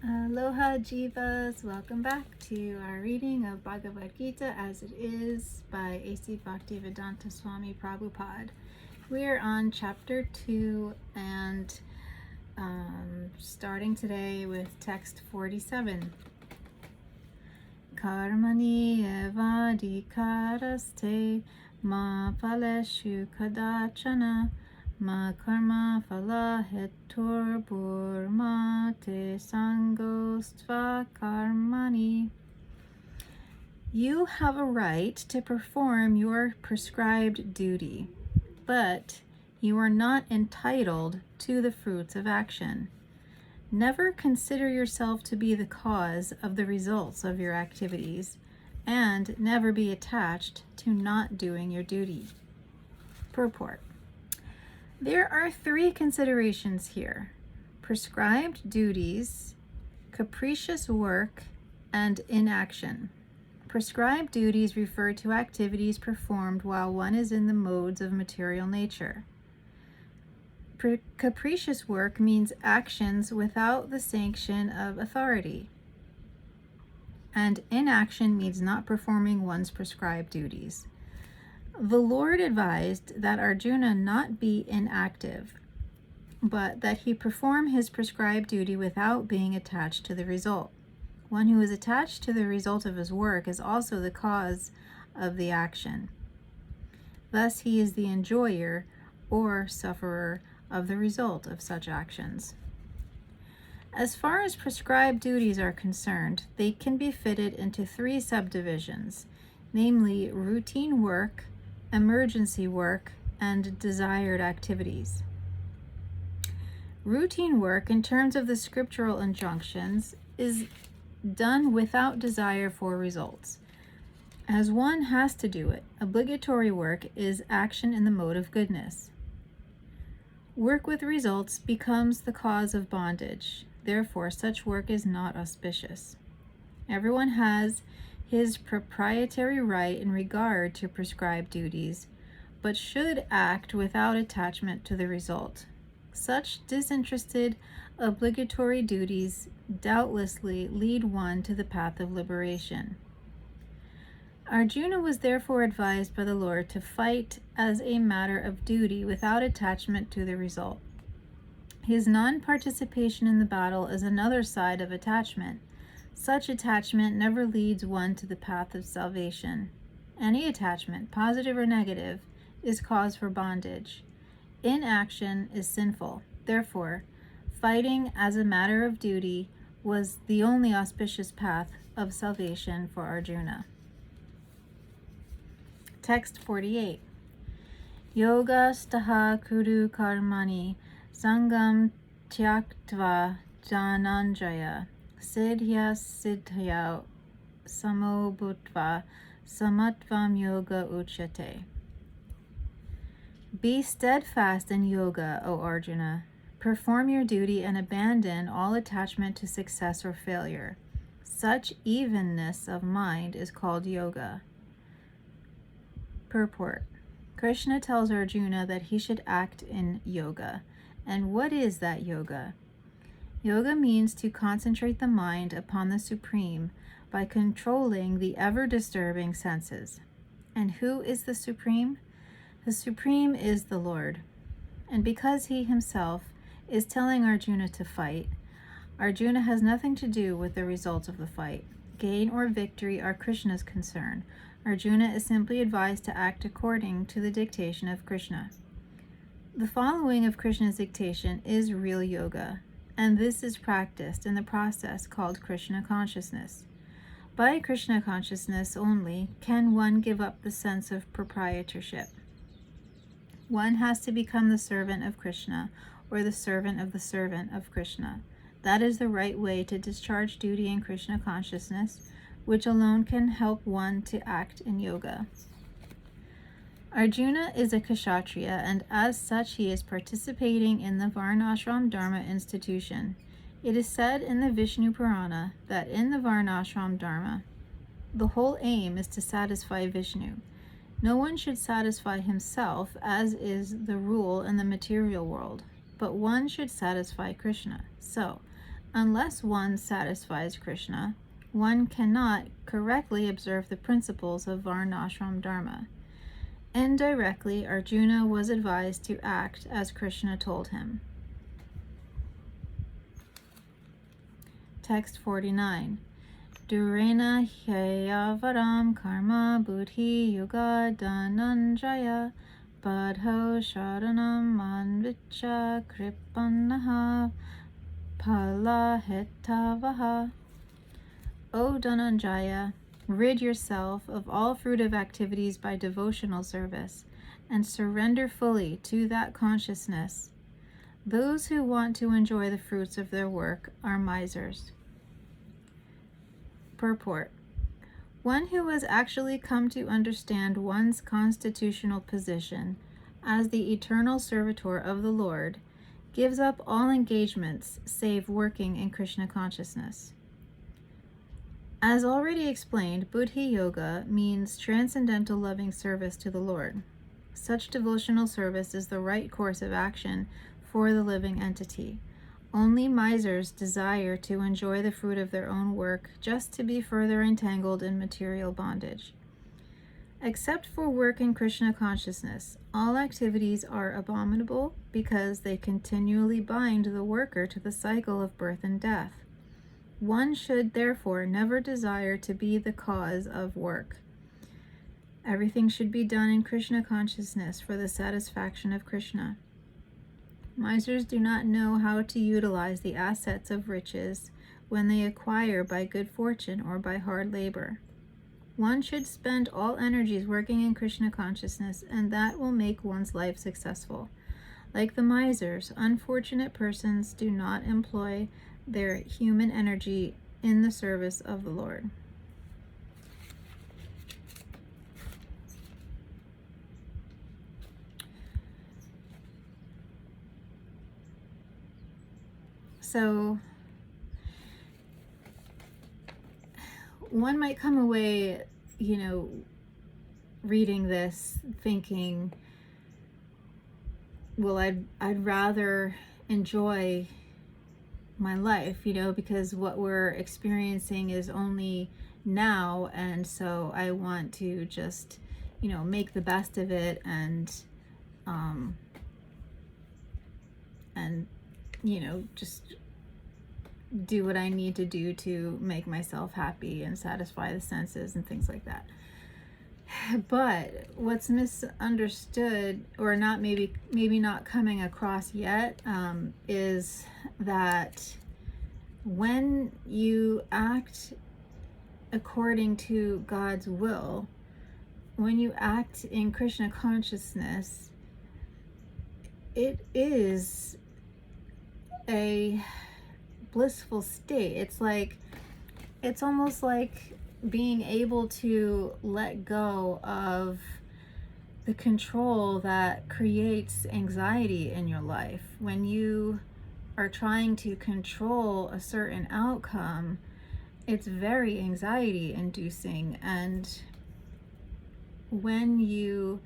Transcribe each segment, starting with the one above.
Aloha Jivas, welcome back to our reading of Bhagavad Gita as it is by A.C. Bhaktivedanta Swami Prabhupad. We are on chapter 2 and starting today with text 47. Karmani evadikaraste ma phaleshu kadachana ma karma phala hetur burma te sangostva karmani. You have a right to perform your prescribed duty, but you are not entitled to the fruits of action. Never consider yourself to be the cause of the results of your activities, and never be attached to not doing your duty. Purport. There are 3 considerations here: prescribed duties, capricious work, and inaction. Prescribed duties refer to activities performed while one is in the modes of material nature. Capricious work means actions without the sanction of authority. And inaction means not performing one's prescribed duties. The Lord advised that Arjuna not be inactive, but that he perform his prescribed duty without being attached to the result. One who is attached to the result of his work is also the cause of the action. Thus he is the enjoyer or sufferer of the result of such actions. As far as prescribed duties are concerned, they can be fitted into 3 subdivisions, namely routine work, emergency work, and desired activities. Routine work, in terms of the scriptural injunctions, is done without desire for results, as one has to do it. Obligatory work is action in the mode of goodness. Work with results becomes the cause of bondage. Therefore, such work is not auspicious. Everyone has his proprietary right in regard to prescribed duties, but should act without attachment to the result. Such disinterested, obligatory duties doubtlessly lead one to the path of liberation. Arjuna was therefore advised by the Lord to fight as a matter of duty without attachment to the result. His non-participation in the battle is another side of attachment. Such attachment never leads one to the path of salvation. Any attachment, positive or negative, is cause for bondage. Inaction is sinful. Therefore, fighting as a matter of duty was the only auspicious path of salvation for Arjuna. Text 48. Yoga staha kudu karmani sangam tyaktva jananjaya siddhya siddhya samobhutva samatvam yoga uchyate. Be steadfast in yoga, O Arjuna. Perform your duty and abandon all attachment to success or failure. Such evenness of mind is called yoga. Purport. Krishna tells Arjuna that he should act in yoga. And what is that yoga? Yoga means to concentrate the mind upon the Supreme by controlling the ever-disturbing senses. And who is the Supreme? The Supreme is the Lord. And because he himself is telling Arjuna to fight, Arjuna has nothing to do with the results of the fight. Gain or victory are Krishna's concern. Arjuna is simply advised to act according to the dictation of Krishna. The following of Krishna's dictation is real yoga, and this is practiced in the process called Krishna consciousness. By Krishna consciousness only can one give up the sense of proprietorship. One has to become the servant of Krishna, or the servant of Krishna. That is the right way to discharge duty in Krishna consciousness, which alone can help one to act in yoga. Arjuna is a Kshatriya, and as such he is participating in the Varnashram Dharma institution. It is said in the Vishnu Purana that in the Varnashram Dharma, the whole aim is to satisfy Vishnu. No one should satisfy himself, as is the rule in the material world, but one should satisfy Krishna. So, Unless one satisfies Krishna, one cannot correctly observe the principles of Varnashram Dharma. Indirectly, Arjuna was advised to act as Krishna told him. Text 49. Durena hyayavaram karma buddhi yoga dhananjaya badho sharanam manvicha kripannaha palahetavaha. O Dhananjaya, rid yourself of all fruitive activities by devotional service, and surrender fully to that consciousness. Those who want to enjoy the fruits of their work are misers. Purport. One who has actually come to understand one's constitutional position as the eternal servitor of the Lord gives up all engagements save working in Krishna consciousness. As already explained, Buddhi Yoga means transcendental loving service to the Lord. Such devotional service is the right course of action for the living entity. Only misers desire to enjoy the fruit of their own work just to be further entangled in material bondage. Except for work in Krishna consciousness, all activities are abominable because they continually bind the worker to the cycle of birth and death. One should therefore never desire to be the cause of work. Everything should be done in Krishna consciousness for the satisfaction of Krishna. Misers do not know how to utilize the assets of riches when they acquire by good fortune or by hard labor. One should spend all energies working in Krishna consciousness, and that will make one's life successful. Like the misers, unfortunate persons do not employ their human energy in the service of the Lord. So one might come away, reading this thinking, well, I'd rather enjoy my life, because what we're experiencing is only now, and so I want to just, make the best of it and just do what I need to do to make myself happy and satisfy the senses and things like that. But what's misunderstood, or not maybe not coming across yet, is that when you act according to God's will, when you act in Krishna consciousness, it is a blissful state. It's almost like being able to let go of the control that creates anxiety in your life. When you are trying to control a certain outcome, it's very anxiety inducing, and when you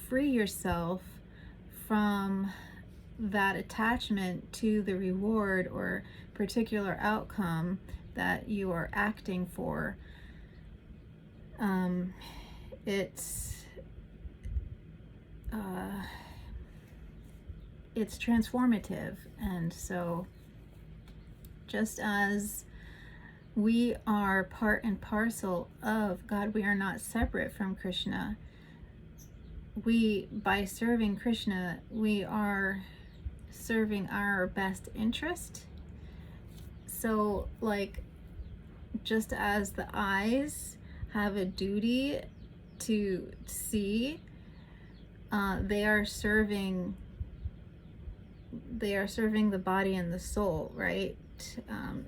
free yourself from that attachment to the reward or particular outcome that you are acting for, it's transformative. And so just as we are part and parcel of God, we are not separate from Krishna. By serving Krishna, we are serving our best interest. So, just as the eyes have a duty to see, they are serving the body and the soul, right?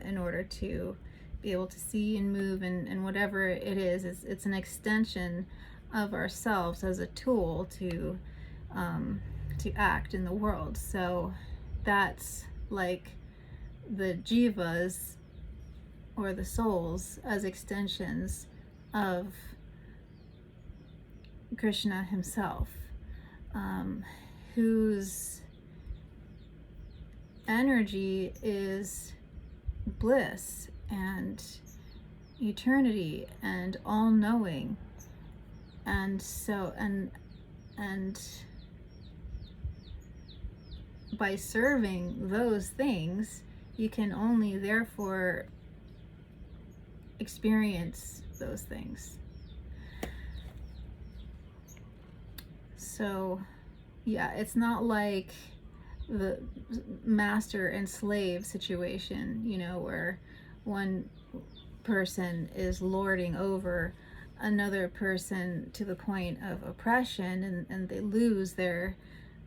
In order to be able to see and move and whatever it is, it's an extension of ourselves as a tool to act in the world. So that's like the jivas, or the souls, as extensions of Krishna himself, whose energy is bliss and eternity and all-knowing. And so, and by serving those things, you can only therefore experience those things. So yeah, it's not like the master and slave situation, you know, where one person is lording over another person to the point of oppression, and they lose their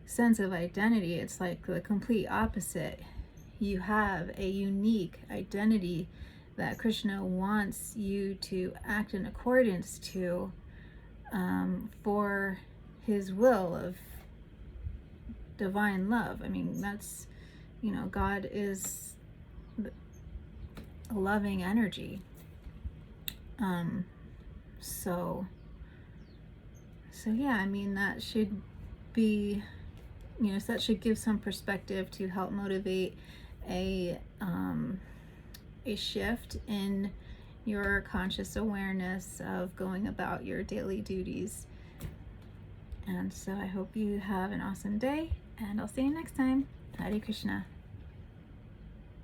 sense of identity. It's like the complete opposite. You have a unique identity that Krishna wants you to act in accordance to, for his will of divine love. I mean, that's, you know, God is a loving energy. So yeah, I mean, that should be, you know, so that should give some perspective to help motivate a shift in your conscious awareness of going about your daily duties. And so I hope you have an awesome day, and I'll see you next time. Hare Krishna.